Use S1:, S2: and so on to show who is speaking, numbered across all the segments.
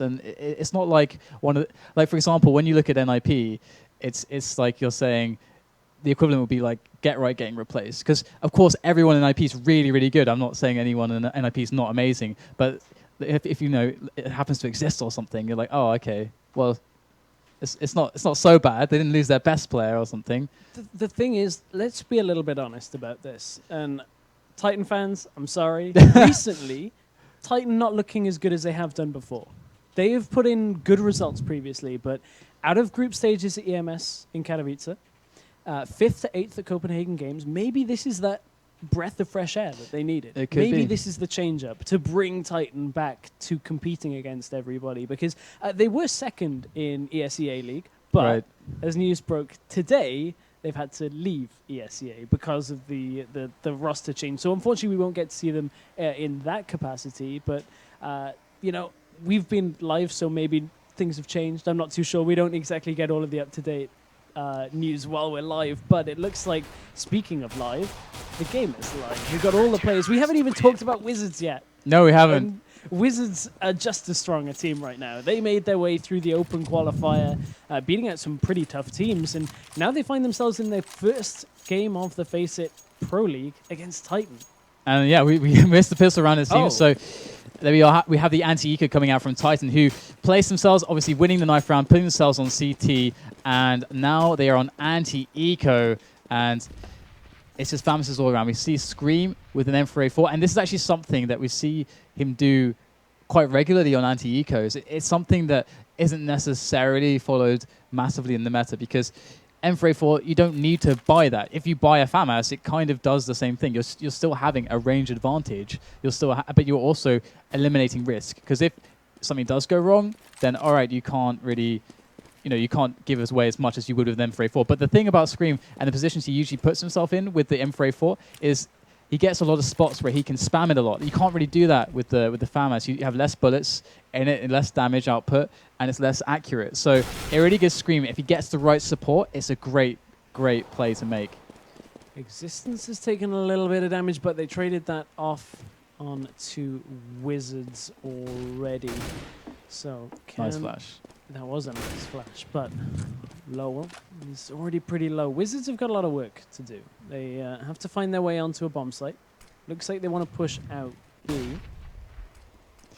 S1: And it's not like like for example, when you look at NIP, it's like you're saying the equivalent would be like get right getting replaced, because of course everyone in NIP is really, really good. I'm not saying anyone in NIP is not amazing, but if you know it happens to exist or something, you're like, oh, okay, well, it's not so bad. They didn't lose their best player or something.
S2: The thing is, let's be a little bit honest about this. And Titan fans, I'm sorry. Recently, Titan not looking as good as they have done before. They have put in good results previously, but out of group stages at EMS in Katowice, 5th to 8th at Copenhagen Games, maybe this is that breath of fresh air that they needed.
S1: It could
S2: maybe
S1: be.
S2: this is the change-up to bring Titan back to competing against everybody, because they were second in ESEA League, but as news broke today, they've had to leave ESEA because of the roster change. So unfortunately, we won't get to see them in that capacity, but you know, we've been live, so maybe things have changed. I'm not too sure. We don't exactly get all of the up-to-date news while we're live, but it looks like, speaking of live, the game is live. We've got all the players. We haven't even talked about Wizards yet.
S1: No, we haven't.
S2: Wizards are just as strong a team right now. They made their way through the open qualifier, beating out some pretty tough teams, and now they find themselves in their first game of the FACEIT Pro League against Titan.
S1: And yeah, we missed the pistol round, it seems. So there we are. We have the anti-eco coming out from Titan, who placed themselves, obviously winning the knife round, putting themselves on CT, and now they are on anti-eco, and it's just FAMAS all around. We see Scream with an M4A4, and this is actually something that we see him do quite regularly on anti-ecos. It's something that isn't necessarily followed massively in the meta, because M4A4, you don't need to buy that. If you buy a FAMAS, it kind of does the same thing. You're still having a range advantage. You're still, but you're also eliminating risk. Because if something does go wrong, then all right, you can't really, you can't give us away as much as you would with an M4A4. But the thing about Scream and the positions he usually puts himself in with the M4A4 is he gets a lot of spots where he can spam it a lot. You can't really do that with the FAMAS. You have less bullets in it, and less damage output, and it's less accurate. So it really gives Scream, if he gets the right support, it's a great play to make.
S2: Existence has taken a little bit of damage, but they traded that off on to Wizards already. So
S1: Nice flash.
S2: That was a nice flash, but Lowell is already pretty low. Wizards have got a lot of work to do. They have to find their way onto a bomb site. Looks like they want to push out B.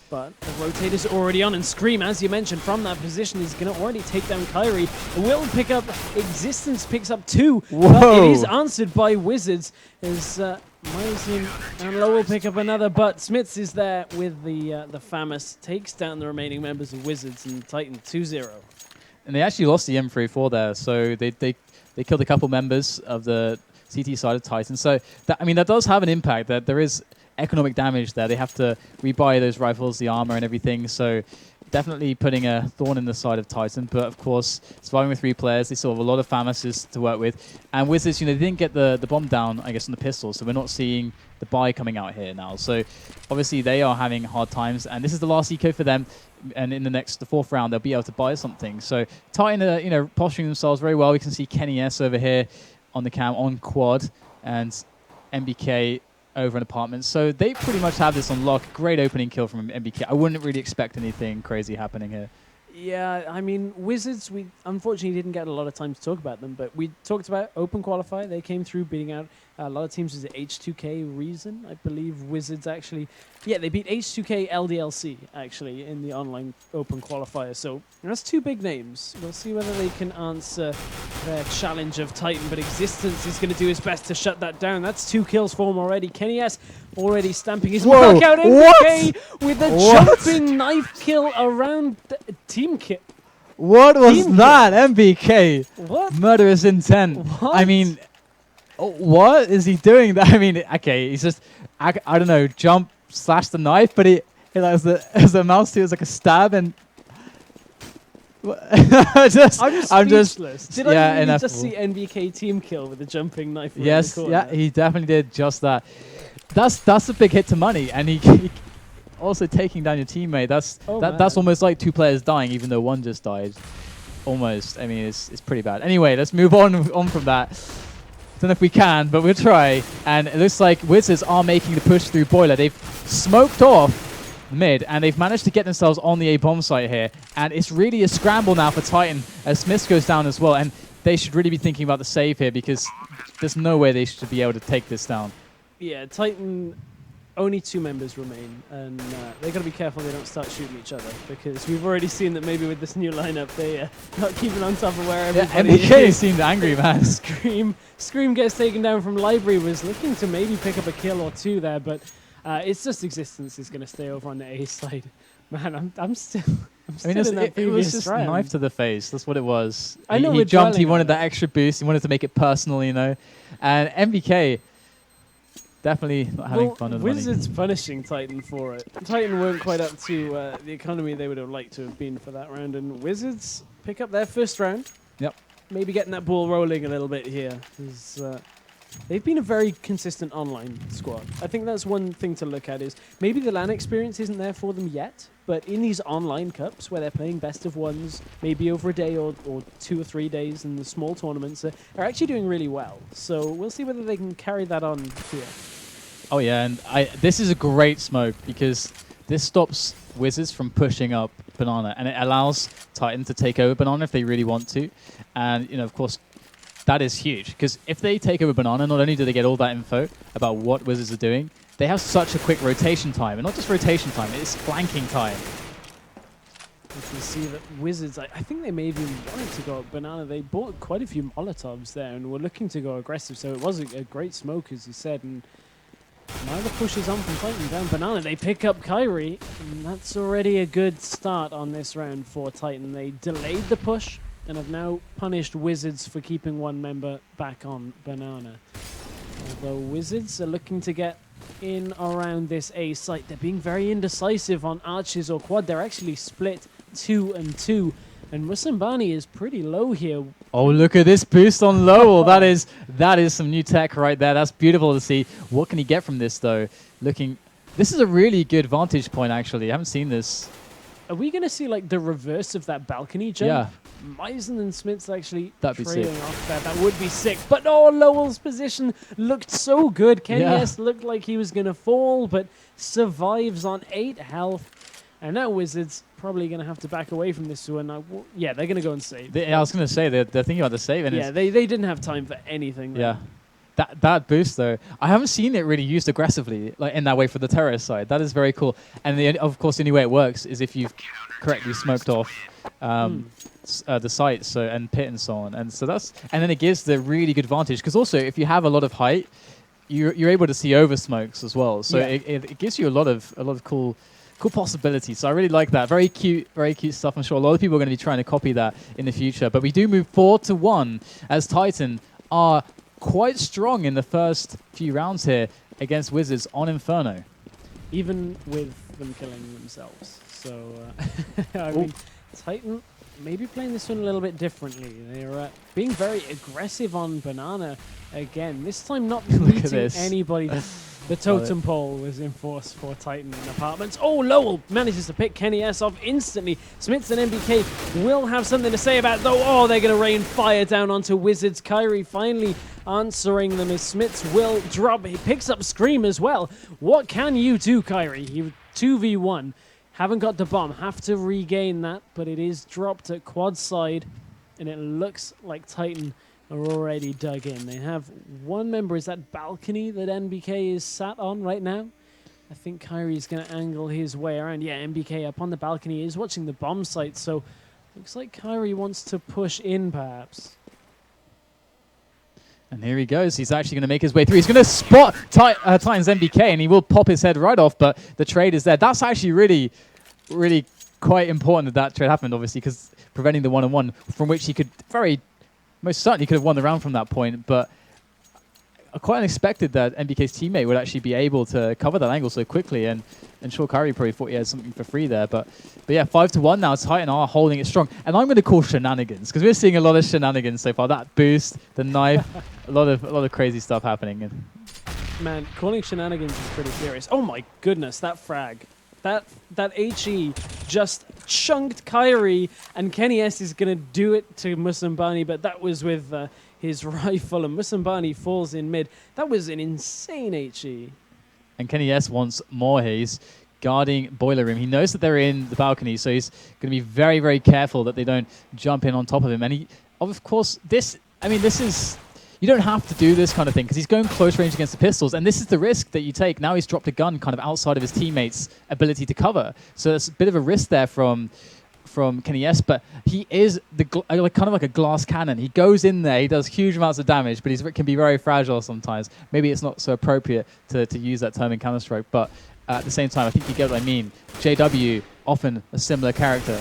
S2: But the rotator's already on, and Scream, as you mentioned, from that position is going to already take down Kyrie. Will pick up, Existence picks up 2, but it is answered by Wizards as Mysian and Lowell pick up another, but Smits is there with the FAMAS, takes down the remaining members of Wizards, and Titan 2-0.
S1: And they actually lost the M4A4 there, so they killed a couple members of the CT side of Titan. So that does have an impact. That there is economic damage there. They have to rebuy those rifles, the armor, and everything. So definitely putting a thorn in the side of Titan. But of course, surviving with 3 players, they still have a lot of FAMASs to work with. And Wizards, they didn't get the bomb down, I guess, on the pistol. So we're not seeing the buy coming out here now. So obviously they are having hard times, and this is the last eco for them. And in the 4th round, they'll be able to buy something. So Titan are, posturing themselves very well. We can see Kenny S over here on the cam on quad, and MBK over an apartment. So they pretty much have this on lock. Great opening kill from MBK. I wouldn't really expect anything crazy happening here.
S2: Yeah, I mean, Wizards, we unfortunately didn't get a lot of time to talk about them, but we talked about Open Qualifier. They came through beating out a lot of teams. Was it H2K Reason? I believe Wizards actually... Yeah, they beat H2K LDLC, actually, in the online Open Qualifier. So that's 2 big names. We'll see whether they can answer their challenge of Titan, but Existence is going to do his best to shut that down. That's 2 kills for him already. Kenny S already stamping his mark out. MBK with a jumping knife kill around the team kit.
S1: What was that? MBK.
S2: What?
S1: Murderous intent.
S2: What?
S1: I mean, what is he doing? I mean, okay, he's just, I don't know, jump, slash the knife, but he has the mouse too, it's like a stab, and
S2: I'm just speechless. Did I really just see NBK team kill with a jumping knife?
S1: Yes, yeah, he definitely did just that. That's a big hit to money, and he also taking down your teammate. That's almost like 2 players dying, even though 1 just died. Almost. I mean, it's pretty bad. Anyway, let's move on from that. Don't know if we can, but we'll try. And it looks like Wizards are making the push through Boiler. They've smoked off mid, and they've managed to get themselves on the A bomb site here, and it's really a scramble now for Titan as Smith goes down as well, and they should really be thinking about the save here because there's no way they should be able to take this down.
S2: Yeah, Titan, only 2 members remain, and they got to be careful they don't start shooting each other, because we've already seen that maybe with this new lineup they not keeping on top of where everybody
S1: MBK seemed angry, man.
S2: Scream gets taken down from Library, was looking to maybe pick up a kill or 2 there, but it's just Existence is going to stay over on the A side. Man, I'm still in that
S1: it was just
S2: round.
S1: knife to the face. That's what it was.
S2: I know
S1: he jumped. He wanted that extra boost. He wanted to make it personal, you know. And MBK definitely not having fun with
S2: Wizards punishing Titan for it. Titan weren't quite up to the economy they would have liked to have been for that round, and Wizards pick up their first round.
S1: Yep.
S2: Maybe getting that ball rolling a little bit here. They've been a very consistent online squad. I think that's one thing to look at is maybe the LAN experience isn't there for them yet, but in these online cups where they're playing best of ones, maybe over a day or 2 or 3 days in the small tournaments, they're actually doing really well. So we'll see whether they can carry that on here.
S1: Oh yeah, and this is a great smoke because this stops Wizards from pushing up Banana, and it allows Titan to take over Banana if they really want to. And, you know, of course, that is huge, because if they take over Banana, not only do they get all that info about what Wizards are doing, they have such a quick rotation time. And not just rotation time, it's flanking time.
S2: You can see that Wizards, I think they may have even wanted to go up Banana. They bought quite a few Molotovs there and were looking to go aggressive, so it was a great smoke, as you said. And now the push is on from Titan down Banana. They pick up Kyrie, and that's already a good start on this round for Titan. They delayed the push and have now punished Wizards for keeping 1 member back on Banana. Although Wizards are looking to get in around this A site. They're being very indecisive on Arches or Quad. They're actually split 2 and 2. And Musambani is pretty low here.
S1: Oh, look at this boost on Lowell. That is some new tech right there. That's beautiful to see. What can he get from this, though? This is a really good vantage point, actually. I haven't seen this.
S2: Are we going to see like the reverse of that balcony jump?
S1: Yeah.
S2: Meisen and Smith's actually
S1: That'd be
S2: trailing
S1: sick.
S2: off there. That would be sick. But oh, Lowell's position looked so good. Kenny S looked like he was going to fall, but survives on 8 health. And now Wizards probably going to have to back away from this one. Yeah, they're going to go and save.
S1: I was going to say, they're thinking about the save. And
S2: yeah, they didn't have time for anything.
S1: Yeah. That boost, though, I haven't seen it really used aggressively, like in that way for the terrorist side. That is very cool. And of course, the only way it works is if you've correctly smoked off the site, and pit and so on. And so and then it gives the really good vantage, because also if you have a lot of height, you're able to see over smokes as well. So it gives you a lot of cool possibilities. So I really like that. Very cute stuff. I'm sure a lot of people are going to be trying to copy that in the future. But we do move 4-1 as Titan are quite strong in the first few rounds here against Wizards on Inferno.
S2: Even with them killing themselves. So, I mean, Titan maybe playing this one a little bit differently. They're being very aggressive on Banana again. This time not meeting anybody. The totem pole was in force for Titan in Apartments. Oh, Lowell manages to pick Kenny S off instantly. Smits and MBK will have something to say about it, though. Oh, they're going to rain fire down onto Wizards. Kyrie finally answering them as Smits will drop. He picks up Scream as well. What can you do, Kyrie? You 2v1. Haven't got the bomb. Have to regain that, but it is dropped at quad side, and it looks like Titan are already dug in. They have 1 member. Is that balcony that NBK is sat on right now? I think Kyrie's going to angle his way around. Yeah, NBK up on the balcony. He is watching the bomb site, so looks like Kyrie wants to push in, perhaps.
S1: And here he goes. He's actually going to make his way through. He's going to spot Titan's MBK, and he will pop his head right off, but the trade is there. That's actually really, really quite important that trade happened, obviously, because preventing the 1-on-1, from which he could most certainly could have won the round from that point, but quite unexpected that MBK's teammate would actually be able to cover that angle so quickly, and sure, Kyrie probably thought he had something for free there, but yeah, 5-1 now. Titan are holding it strong, and I'm going to call shenanigans, because we're seeing a lot of shenanigans so far. That boost, the knife, a lot of crazy stuff happening.
S2: Man, calling shenanigans is pretty serious. Oh my goodness, that frag. That HE just chunked Kyrie, and Kenny S is going to do it to Musambani, but that was with his rifle, and Musambani falls in mid. That was an insane HE.
S1: And Kenny S wants more here. He's guarding Boiler Room. He knows that they're in the balcony, so he's going to be very, very careful that they don't jump in on top of him. And he, of course, this is... You don't have to do this kind of thing because he's going close range against the pistols, and this is the risk that you take. Now he's dropped a gun kind of outside of his teammates' ability to cover. So it's a bit of a risk there from Kenny S, but he is kind of like a glass cannon. He goes in there, he does huge amounts of damage, but he can be very fragile sometimes. Maybe it's not so appropriate to use that term in Counter-Strike, but at the same time, I think you get what I mean. JW, often a similar character.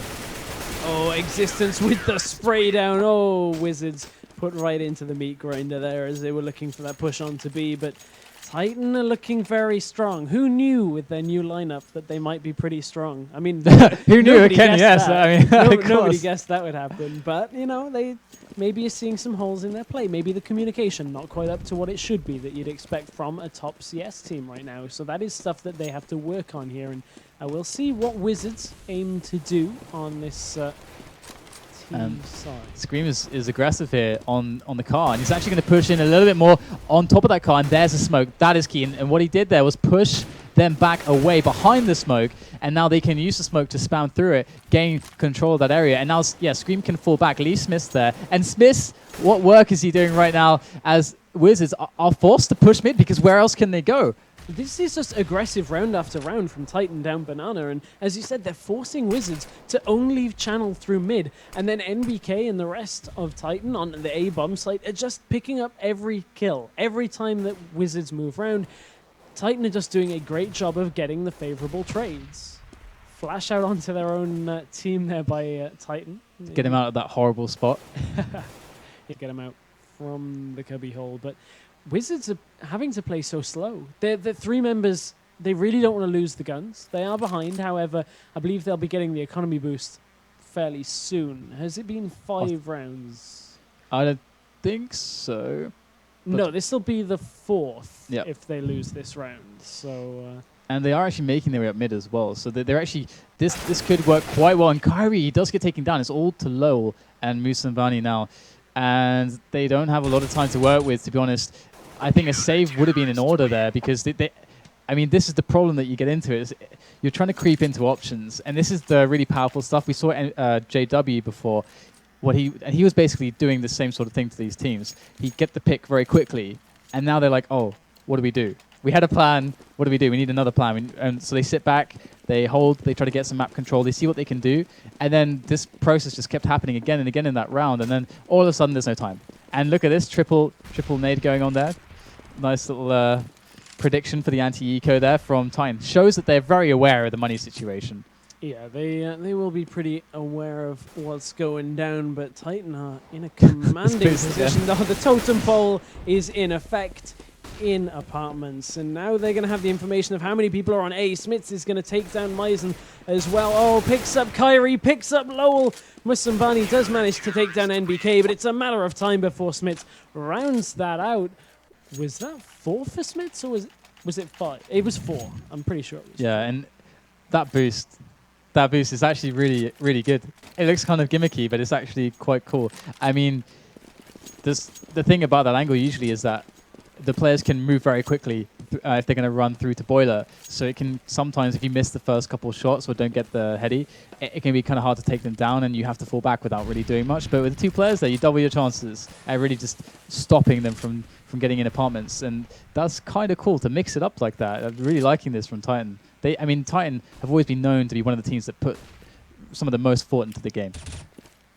S2: Oh, Existence with the spray down. Oh, Wizards put right into the meat grinder there as they were looking for that push on to B, but Titan are looking very strong. Who knew with their new lineup that they might be pretty strong? I mean,
S1: who knew? Ken, yes. I mean,
S2: nobody guessed that would happen. But, you know, they maybe are seeing some holes in their play. Maybe the communication not quite up to what it should be that you'd expect from a top CS team right now. So that is stuff that they have to work on here. And we'll see what Wizards aim to do on this
S1: Scream is aggressive here on the car, and he's actually going to push in a little bit more on top of that car, and there's a smoke. That is key, and what he did there was push them back away behind the smoke, and now they can use the smoke to spam through it, gain control of that area, and now, yeah, Scream can fall back. Lee Smith's there, and Smith, what work is he doing right now as Wizards are forced to push mid, because where else can they go?
S2: This is just aggressive round after round from Titan down Banana, and as you said, they're forcing Wizards to only channel through mid, and then NBK and the rest of Titan on the A bomb site are just picking up every kill. Every time that Wizards move round, Titan are just doing a great job of getting the favorable trades. Flash out onto their own team there by Titan.
S1: Get him out of that horrible spot.
S2: Get him out from the cubby hole, but Wizards are having to play so slow. The three members, they really don't want to lose the guns. They are behind. However, I believe they'll be getting the economy boost fairly soon. Has it been 5 rounds?
S1: I don't think so.
S2: No, this will be the 4th if they lose this round. So,
S1: and they are actually making their way up mid as well. So they're actually, this could work quite well. And Kyrie, he does get taken down. It's all to Lowell and Musambani now. And they don't have a lot of time to work with, to be honest. I think a save would have been in order there because I mean, this is the problem that you get into. Is you're trying to creep into options, and this is the really powerful stuff. We saw JW before. He was basically doing the same sort of thing to these teams. He'd get the pick very quickly, and now they're like, oh, what do we do? We had a plan. What do we do? We need another plan. And so they sit back, they hold, they try to get some map control, they see what they can do, and then this process just kept happening again and again in that round, and then all of a sudden there's no time. And look at this triple nade going on there. Nice little prediction for the anti-eco there from Titan. Shows that they're very aware of the money situation.
S2: Yeah, they will be pretty aware of what's going down, but Titan are in a commanding position. The totem pole is in effect in apartments, and now they're going to have the information of how many people are on A. Smits is going to take down Meisen as well. Oh, picks up Kyrie, picks up Lowell. Musambani does manage to take down NBK, but it's a matter of time before Smits rounds that out. Was that 4 for Smits, or was it 5? It was 4. I'm pretty sure it was 4.
S1: And that boost is actually really, really good. It looks kind of gimmicky, but it's actually quite cool. I mean, the thing about that angle usually is that the players can move very quickly if they're going to run through to Boiler. So it can sometimes, if you miss the first couple of shots or don't get the heady, it can be kind of hard to take them down, and you have to fall back without really doing much. But with the 2 players there, you double your chances at really just stopping them from getting in apartments. And that's kind of cool to mix it up like that. I'm really liking this from Titan. I mean, Titan have always been known to be one of the teams that put some of the most thought into the game.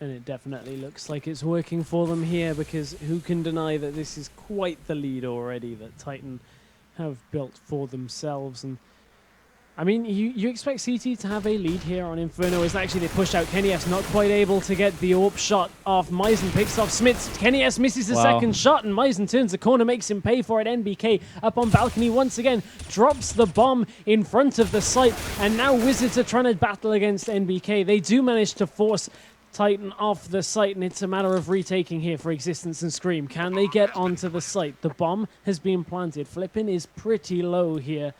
S2: And it definitely looks like it's working for them here, because who can deny that this is quite the lead already that Titan have built for themselves. And I mean, you expect CT to have a lead here on Inferno, as actually they push out. Kenny S not quite able to get the AWP shot off. Meisen picks off Smits. Kenny S misses the second shot, and Meisen turns the corner, makes him pay for it. NBK up on balcony once again, drops the bomb in front of the site, and now Wizards are trying to battle against NBK. They do manage to force Titan off the site, and it's a matter of retaking here for Existence and Scream. Can they get onto the site? The bomb has been planted. Flippin is pretty low here,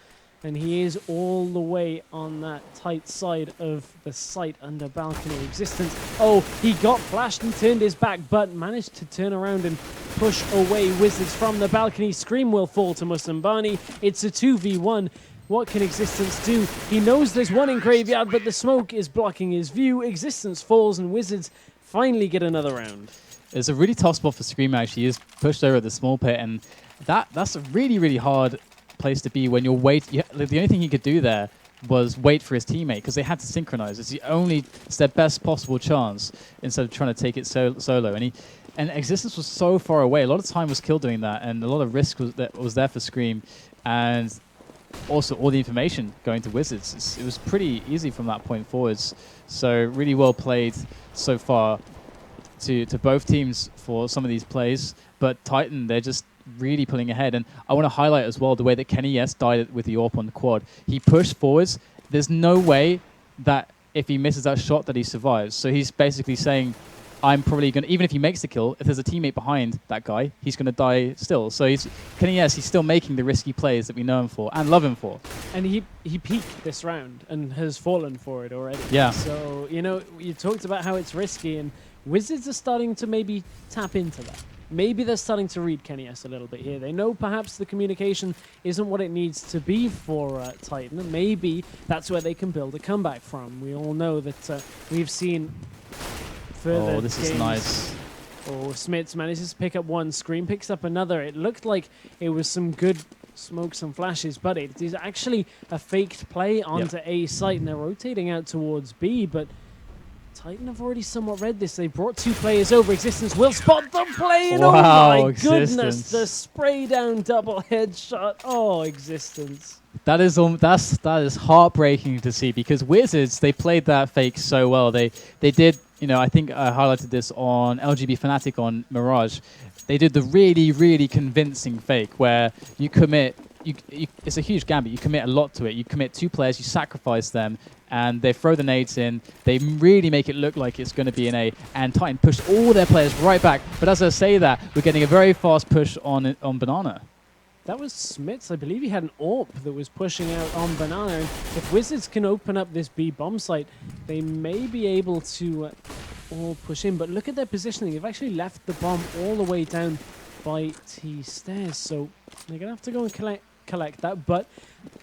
S2: and he is all the way on that tight side of the site under balcony. Existence, oh, he got flashed and turned his back, but managed to turn around and push away Wizards from the balcony. Scream will fall to Musambani. It's a 2v1. What can Existence do? He knows there's one in Graveyard, but the smoke is blocking his view. Existence falls, and Wizards finally get another round.
S1: It's a really tough spot for Scream, actually. He's pushed over at the small pit, and that's a really, really hard place to be when you're the only thing he could do there was wait for his teammate, because they had to synchronize. It's their best possible chance instead of trying to take it solo. And Existence was so far away. A lot of time was killed doing that, and a lot of risk was there for Scream, and also all the information going to Wizards. It was pretty easy from that point forwards. So really well played so far to both teams for some of these plays. But Titan, they're just really pulling ahead. And I want to highlight as well the way that Kenny S died with the AWP on the quad. He pushed forwards. There's no way that if he misses that shot that he survives. So he's basically saying, I'm probably going to, even if he makes the kill, if there's a teammate behind that guy, he's going to die still. So Kenny S, he's still making the risky plays that we know him for and love him for.
S2: And he peaked this round and has fallen for it already.
S1: Yeah.
S2: So, you talked about how it's risky, and Wizards are starting to maybe tap into that. Maybe they're starting to read Kenny S a little bit here. They know perhaps the communication isn't what it needs to be for Titan, and maybe that's where they can build a comeback from. We all know that we've seen further
S1: Oh, this
S2: games.
S1: is nice.
S2: Oh, Smits manages to pick up one, Scream picks up another. It looked like it was some good smokes and flashes, but it is actually a faked play onto A site, and they're rotating out towards B, but Titan have already somewhat read this. They brought two players over. Existence will spot the play, and
S1: wow,
S2: oh my
S1: Existence.
S2: goodness, the spray down double headshot. Oh, Existence.
S1: That is heartbreaking to see, because Wizards, they played that fake so well. They did, I think I highlighted this on LGB FNATIC on Mirage. They did the really, really convincing fake where you commit, it's a huge gambit. You commit a lot to it. You commit two players, you sacrifice them, and they throw the nades in. They really make it look like it's going to be an A, and Titan pushed all their players right back. But as I say that, we're getting a very fast push on Banana.
S2: That was Smits. I believe he had an AWP that was pushing out on Banana. And if Wizards can open up this B bomb site, they may be able to all push in. But look at their positioning. They've actually left the bomb all the way down by T stairs. So they're going to have to go and collect that. But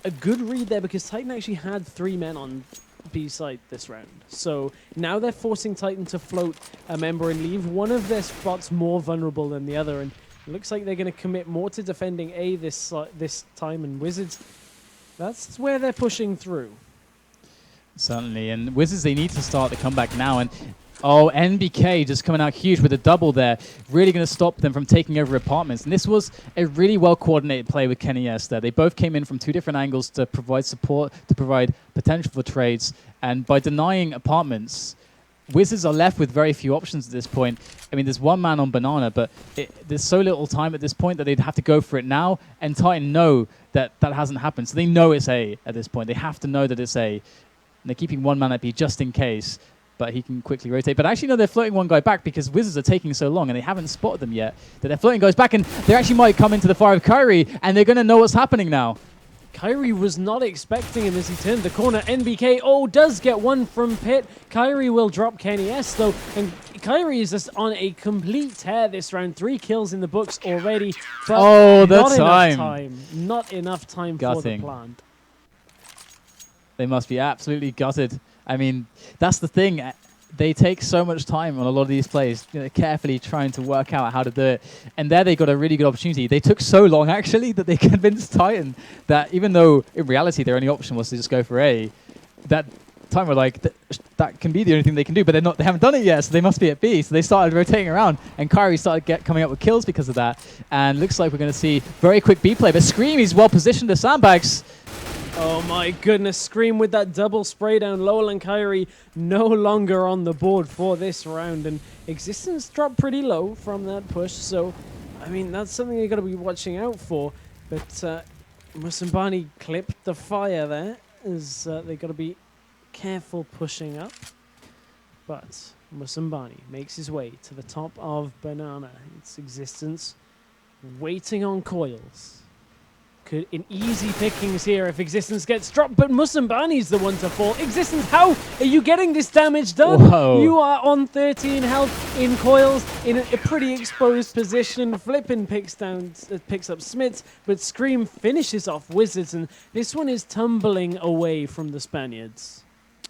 S2: a good read there, because Titan actually had 3 men on B side this round. So now they're forcing Titan to float a member and leave one of their spots more vulnerable than the other. And it looks like they're going to commit more to defending A this time, and Wizards, that's where they're pushing through.
S1: Certainly, and Wizards, they need to start the comeback now. And NBK just coming out huge with a double there, really going to stop them from taking over apartments. And this was a really well-coordinated play with Kenny S there. They both came in from 2 different angles to provide support, to provide potential for trades. And by denying apartments, Wizards are left with very few options at this point. I mean, there's one man on Banana, but there's so little time at this point that they'd have to go for it now. And Titan know that hasn't happened. So they know it's A at this point. They have to know that it's A. And they're keeping one man at B just in case, but he can quickly rotate. But actually, no, they're floating one guy back because Wizards are taking so long and they haven't spotted them yet. That they're floating guys back, and they actually might come into the fire of Kyrie, and they're going to know what's happening now.
S2: Kyrie was not expecting him as he turned the corner. NBK does get one from Pit. Kyrie will drop Kenny S though, and Kyrie is just on a complete tear this round. 3 kills in the books already, but not enough time for the plant.
S1: They must be absolutely gutted. I mean, that's the thing. They take so much time on a lot of these plays, carefully trying to work out how to do it. And there they got a really good opportunity. They took so long, actually, that they convinced Titan that even though in reality their only option was to just go for A, that Titan were like, that can be the only thing they can do, but they haven't done it yet, so they must be at B. So they started rotating around, and Kyrie started coming up with kills because of that. And looks like we're going to see very quick B play, but Scream is well positioned to sandbags.
S2: Oh my goodness, Scream with that double spray down. Lowell and Kyrie no longer on the board for this round, and Existence dropped pretty low from that push, so I mean that's something you got to be watching out for. But Musambani clipped the fire there, as they got to be careful pushing up. But Musambani makes his way to the top of Banana. It's Existence waiting on coils. in easy pickings here if Existence gets dropped, but Musambani's the one to fall. Existence, how are you getting this damage done?
S1: Whoa.
S2: You are on 13 health in coils in a pretty exposed position. Flippin picks up Smits, but Scream finishes off Wizards, and this one is tumbling away from the Spaniards.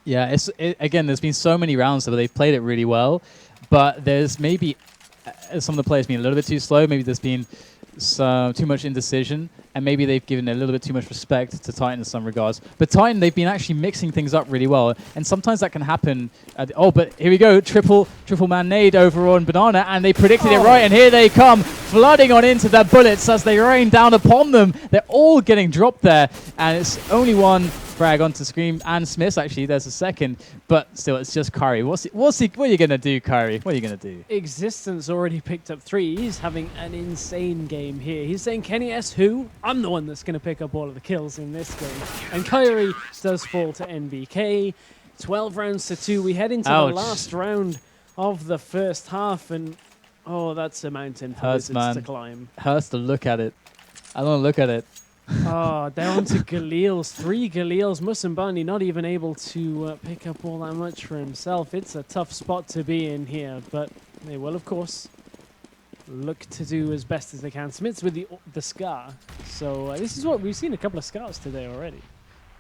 S1: Yeah, again, there's been so many rounds where they've played it really well, but there's maybe some of the players being a little bit too slow. Maybe there's been too much indecision, and maybe they've given a little bit too much respect to Titan in some regards. But Titan, they've been actually mixing things up really well, and sometimes that can happen. But here we go, triple man nade over on Banana, and they predicted it right, and here they come, flooding on into their bullets as they rain down upon them. They're all getting dropped there, and it's only one frag onto Scream and Smiths. Actually, there's a second, but still, it's just Kyrie. What are you gonna do, Kyrie? What are you gonna do?
S2: Existence already picked up 3. He's having an insane game here. He's saying, Kenny S, who? I'm the one that's gonna pick up all of the kills in this game. And Kyrie does fall to NBK. 12 rounds to 2. We head into the last round of the first half, and that's a mountain for Wizards to climb.
S1: Hurts to look at it. I don't want to look at it.
S2: Down to Galils. 3 Galils. Musambani not even able to pick up all that much for himself. It's a tough spot to be in here, but they will, of course, look to do as best as they can. Smith's with the Scar. So this is what we've seen, a couple of Scars today already.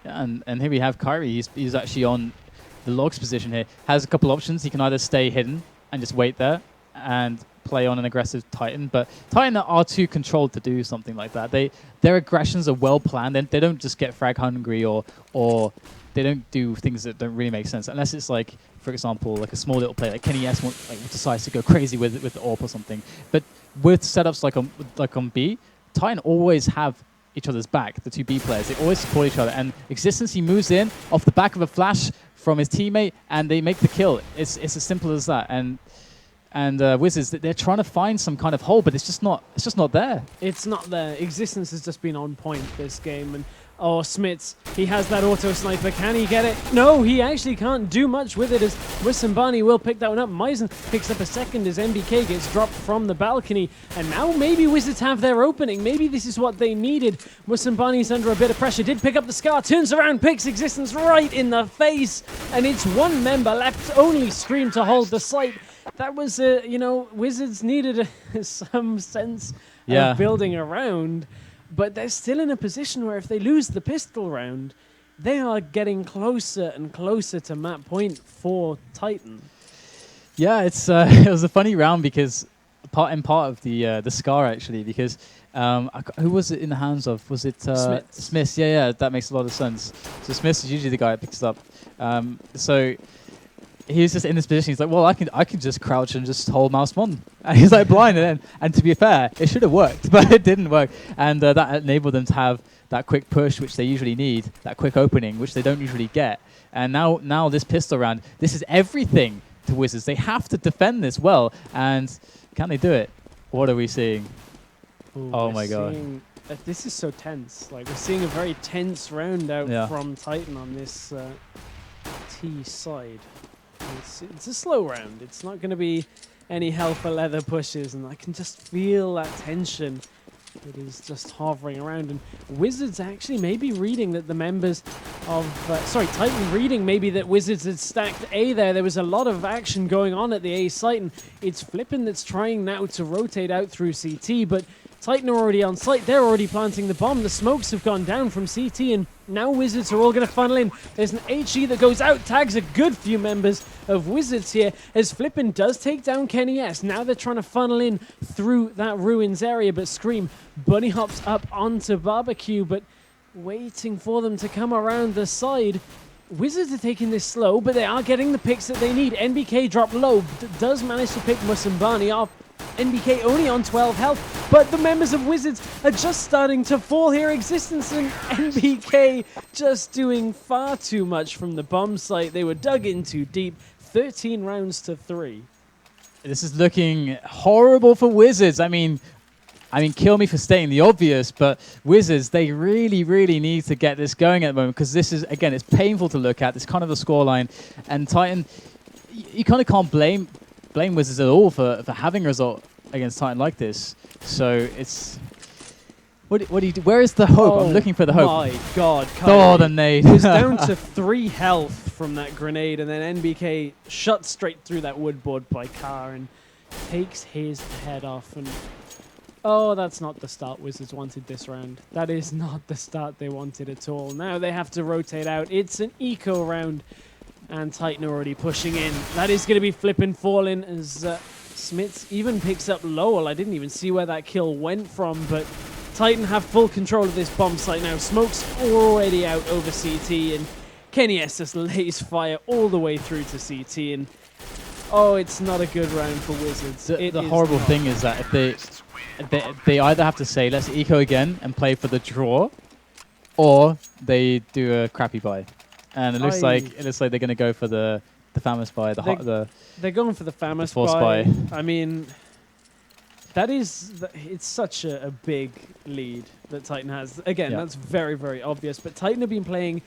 S1: Yeah, and here we have Kyrie. He's actually on the logs position here. Has a couple options. He can either stay hidden and just wait there and play on an aggressive Titan, but Titan are too controlled to do something like that. Their aggressions are well planned. They don't just get frag hungry or they don't do things that don't really make sense unless it's like, for example, like a small little player like Kenny S decides to go crazy with the AWP or something. But with setups like on B, Titan always have each other's back. The 2 B players, they always support each other. And Existence, he moves in off the back of a flash from his teammate, and they make the kill. It's as simple as that. And Wizards, they're trying to find some kind of hole, but it's just not there. It's
S2: not there. Existence has just been on point this game, and Smits, he has that auto sniper. Can he get it? No, he actually can't do much with it, as Wisambani will pick that one up. Meisen picks up a second as MBK gets dropped from the balcony, and now maybe Wizards have their opening. Maybe this is what they needed. Wisambani's under a bit of pressure, did pick up the Scar, turns around, picks Existence right in the face, and it's one member left, only Scream to hold the site. That was, Wizards needed some sense of building around, but they're still in a position where if they lose the pistol round, they are getting closer and closer to map point for Titan.
S1: Yeah, it was a funny round because part of the Scar actually, because who was it in the hands of? Was it Smith? Yeah, that makes a lot of sense. So Smith is usually the guy that picks it up. So he was just in this position. He's like, well, I can just crouch and just hold mouse 1. And he's like blind. And to be fair, it should have worked, but it didn't work. And that enabled them to have that quick push, which they usually need, that quick opening, which they don't usually get. And now this pistol round, this is everything to Wizards. They have to defend this well. And can they do it? What are we seeing?
S2: Ooh,
S1: oh my God.
S2: This is so tense. Like, we're seeing a very tense round out from Titan on this T side. It's a slow round. It's not going to be any hell for leather pushes, and I can just feel that tension that is just hovering around. And Wizards actually maybe reading that the members of... Titan reading maybe that Wizards had stacked A there. There was a lot of action going on at the A site, and it's Flippin that's trying now to rotate out through CT, but Titan are already on site. They're already planting the bomb. The smokes have gone down from CT, and now Wizards are all going to funnel in. There's an HE that goes out, tags a good few members of Wizards here, as Flippin does take down Kenny S. Now they're trying to funnel in through that ruins area, but Scream bunny hops up onto Barbecue, but waiting for them to come around the side. Wizards are taking this slow, but they are getting the picks that they need. NBK dropped low, does manage to pick Musambani off. NBK only on 12 health, but the members of Wizards are just starting to fall here. Existence and NBK just doing far too much from the bomb site. They were dug in too deep. 13 rounds to 3.
S1: This is looking horrible for Wizards. I mean, kill me for stating the obvious, but Wizards, they really, really need to get this going at the moment, because this is, again, it's painful to look at. It's kind of the scoreline. And Titan, you kind of can't blame Wizards at all for having a result against Titan like this. So it's What do you do? Where is the hope?
S2: Oh
S1: I'm looking for the hope.
S2: My God,
S1: Oh, the nade.
S2: He was down to 3 health from that grenade, and then NBK shot straight through that wood board by Carr and takes his head off. And oh, that's not the start Wizards wanted this round. That is not the start they wanted at all. Now they have to rotate out. It's an eco round, and Titan already pushing in. That is going to be flipping falling as Smits even picks up Lowell. I didn't even see where that kill went from, but Titan have full control of this bomb site now. Smoke's already out over CT, and Kenny S just lays fire all the way through to CT, and oh, it's not a good round for Wizards.
S1: The horrible thing is that if they either have to say, let's eco again and play for the draw, or they do a crappy buy. And it looks like they're going to go for the famous buy,
S2: they're going for the famous
S1: buy.
S2: I mean, it's such a big lead that Titan has. Again, that's very, very obvious. But Titan have been playing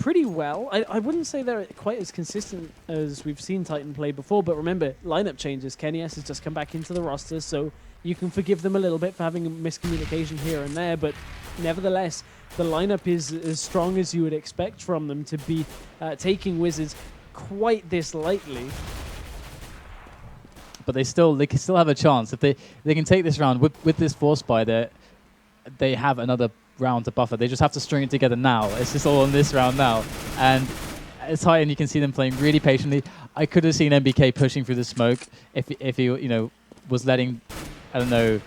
S2: pretty well. I wouldn't say they're quite as consistent as we've seen Titan play before. But remember, lineup changes. Kenny S has just come back into the roster, so you can forgive them a little bit for having a miscommunication here and there. But nevertheless, the lineup is as strong as you would expect from them to be taking Wizards quite this lightly.
S1: But they can still have a chance if they can take this round with this force buy. They have another round to buffer. They just have to string it together now. It's just all in this round now, and it's high, and you can see them playing really patiently. I could have seen MBK pushing through the smoke if he was letting, I don't know,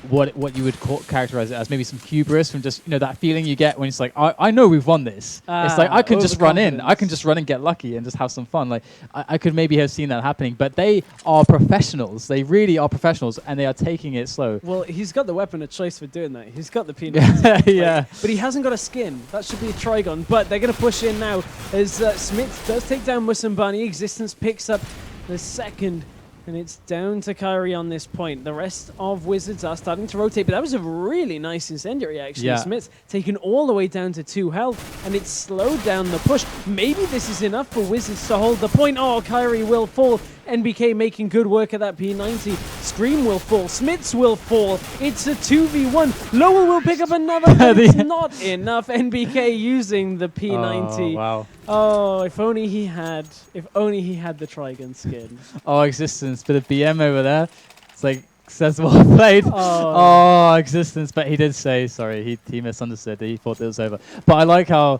S1: what you would characterize it as, maybe some hubris from just that feeling you get when it's like, I know we've won this. It's like I can just run in, I can just run and get lucky and just have some fun. Like I could maybe have seen that happening, but they are professionals. They really are professionals, and they are taking it slow.
S2: Well, he's got the weapon of choice for doing that. He's got the P90.
S1: Yeah,
S2: but he hasn't got a skin. That should be a Trigon. But they're going to push in now as Smith does take down Musambani. Existence picks up the second. And it's down to Kyrie on this point. The rest of Wizards are starting to rotate, but that was a really nice incendiary, actually.
S1: Yeah.
S2: Smith taken all the way down to 2 health, and it slowed down the push. Maybe this is enough for Wizards to hold the point. Oh, Kyrie will fall. NBK making good work of that P90. Scream will fall. Smits will fall. It's a 2v1. Lowell will pick up another, but it's not enough. NBK using the P90.
S1: Oh, wow.
S2: Oh, if only he had the Trigon skin.
S1: Oh, Existence, bit of BM over there. It's like, says well played. Oh, Existence, but he did say, sorry, he misunderstood. He thought it was over. But I like how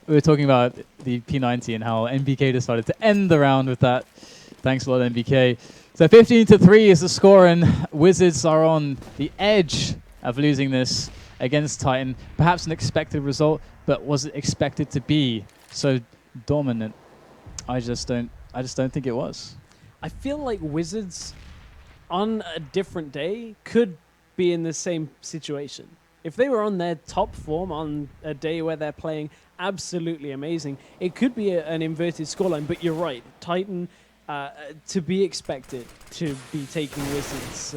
S1: we were talking about the P90 and how NBK decided to end the round with that. Thanks a lot, NBK. So 15-3 is the score, and Wizards are on the edge of losing this against Titan. Perhaps an expected result, but was it expected to be so dominant? I just don't think it was.
S2: I feel like Wizards on a different day could be in the same situation. If they were on their top form on a day where they're playing absolutely amazing, it could be an inverted scoreline. But you're right, Titan to be expected to be taking Wizards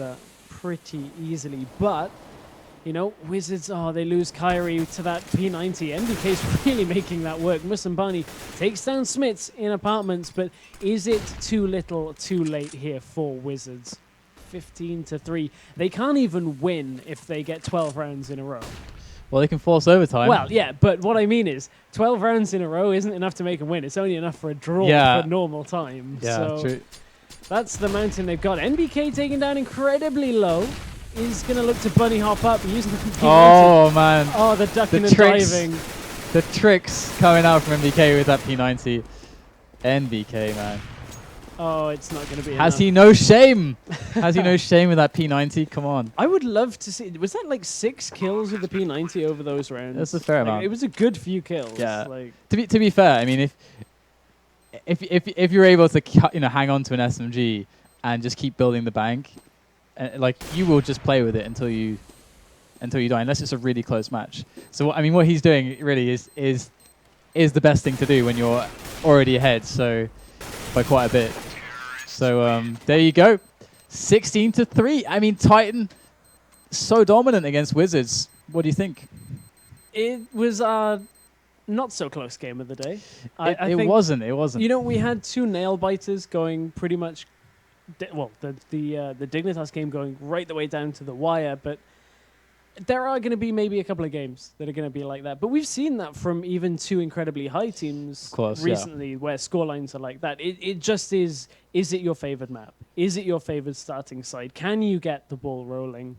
S2: pretty easily. But Wizards, they lose Kyrie to that P90. NBK's really making that work. Musambani takes down Smits in apartments, but is it too little, too late here for Wizards? 15-3. They can't even win if they get 12 rounds in a row.
S1: Well, they can force overtime.
S2: Well, yeah, but what I mean is 12 rounds in a row isn't enough to make a win. It's only enough for a draw for normal time.
S1: Yeah,
S2: so
S1: true.
S2: That's the mountain they've got. NBK taken down incredibly low. Is going to look to bunny hop up using the P90.
S1: Oh, man.
S2: Oh, the ducking and diving.
S1: The tricks coming out from NBK with that P90. NBK, man.
S2: Oh, it's not going to be
S1: Has he no shame? Has he no shame with that P90? Come on.
S2: I would love to see... Was that like 6 kills with the P90 over those rounds?
S1: That's a fair amount.
S2: It was a good few kills.
S1: Yeah.
S2: Like,
S1: to be fair, I mean, if you're able to hang on to an SMG and just keep building the bank, you will just play with it until you die, unless it's a really close match. So I mean, what he's doing really is the best thing to do when you're already ahead, so by quite a bit. So there you go, 16-3. I mean, Titan so dominant against Wizards. What do you think?
S2: It was a not so close game of the day. I think
S1: it wasn't.
S2: We had 2 nail biters going pretty much. The Dignitas game going right the way down to the wire, but There are going to be maybe a couple of games that are going to be like that, but we've seen that from even two incredibly high teams recently, where scorelines are like that. It just is. Is it your favorite map? Is it your favorite starting side? Can you get the ball rolling?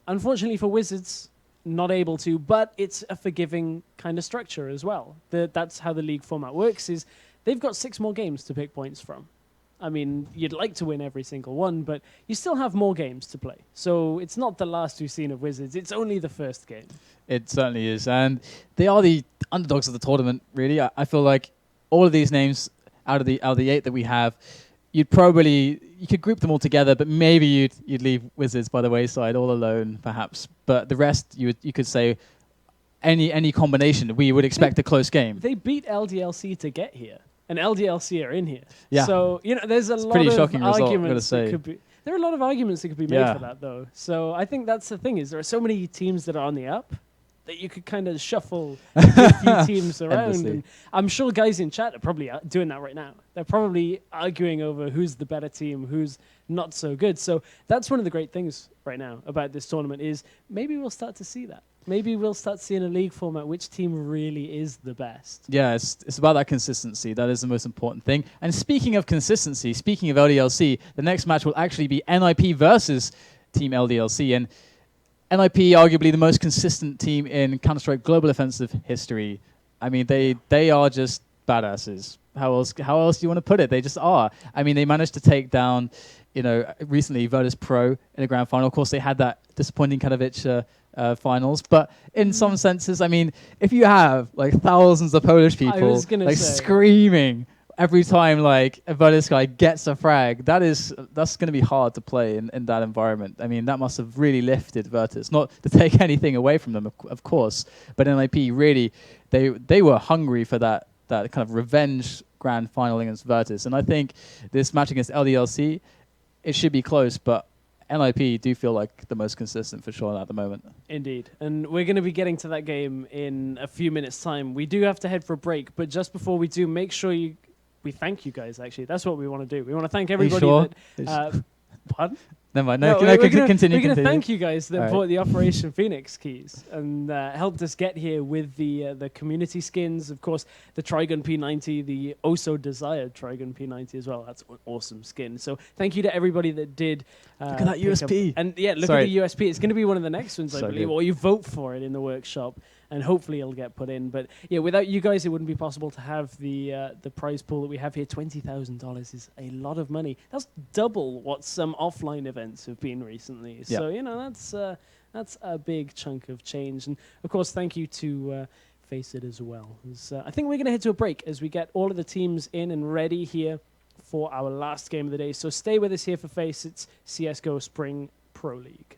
S2: Unfortunately for Wizards, not able to, but it's a forgiving kind of structure as well. That's how the league format works. Is they've got 6 more games to pick points from. I mean, you'd like to win every single one, but you still have more games to play. So it's not the last we've seen of Wizards. It's only the first game.
S1: It certainly is. And they are the underdogs of the tournament, really. I feel like all of these names out of the 8 that we have, you could group them all together, but maybe you'd leave Wizards by the wayside all alone, perhaps. But the rest, you could say any combination, we would expect a close game.
S2: They beat LDLC to get here. And LDLC are in here.
S1: Yeah.
S2: So, there's a lot of arguments that could be... There are a lot of arguments that could be made for that, though. So I think that's the thing, is there are so many teams that are on the up that you could kind of shuffle a few teams around. And I'm sure guys in chat are probably doing that right now. They're probably arguing over who's the better team, who's not so good. So that's one of the great things right now about this tournament is maybe we'll start to see that. Maybe we'll start seeing a league format which team really is the best. Yeah,
S1: it's about that consistency. That is the most important thing. And speaking of consistency, speaking of LDLC, the next match will actually be NIP versus Team LDLC. And NIP, arguably the most consistent team in Counter-Strike Global Offensive history. I mean, they are just badasses. How else do you want to put it? They just are. I mean, they managed to take down, recently Virtus.pro in a grand final. Of course, they had that disappointing Katowice finals, but in some senses, I mean, if you have like thousands of Polish people like screaming every time like a Virtus guy gets a frag, that's going to be hard to play in that environment. I mean, that must have really lifted Virtus. Not to take anything away from them, of course, but NIP really, they were hungry for that kind of revenge grand final against Virtus, and I think this match against LDLC, it should be close, but NIP do feel like the most consistent for sure at the moment.
S2: Indeed. And we're going to be getting to that game in a few minutes' time. We do have to head for a break, but just before we do, make sure we thank you guys, actually. That's what we want to do. We want to thank everybody that... Pardon?
S1: Never mind.
S2: Continue. We're going to thank you guys that bought the Operation Phoenix keys and helped us get here with the community skins. Of course, the Trigun P90, the oh-so-desired Trigun P90 as well. That's an awesome skin. So thank you to everybody that did.
S1: Look at that USP.
S2: And yeah, look at the USP. It's going to be one of the next ones, I believe, or you vote for it in the workshop. And hopefully it'll get put in. But yeah, without you guys, it wouldn't be possible to have the prize pool that we have here. $20,000 is a lot of money. That's double what some offline events have been recently. Yeah. So that's a big chunk of change. And of course, thank you to FACEIT as well. I think we're going to head to a break as we get all of the teams in and ready here for our last game of the day. So stay with us here for FACEIT's CS:GO Spring Pro League.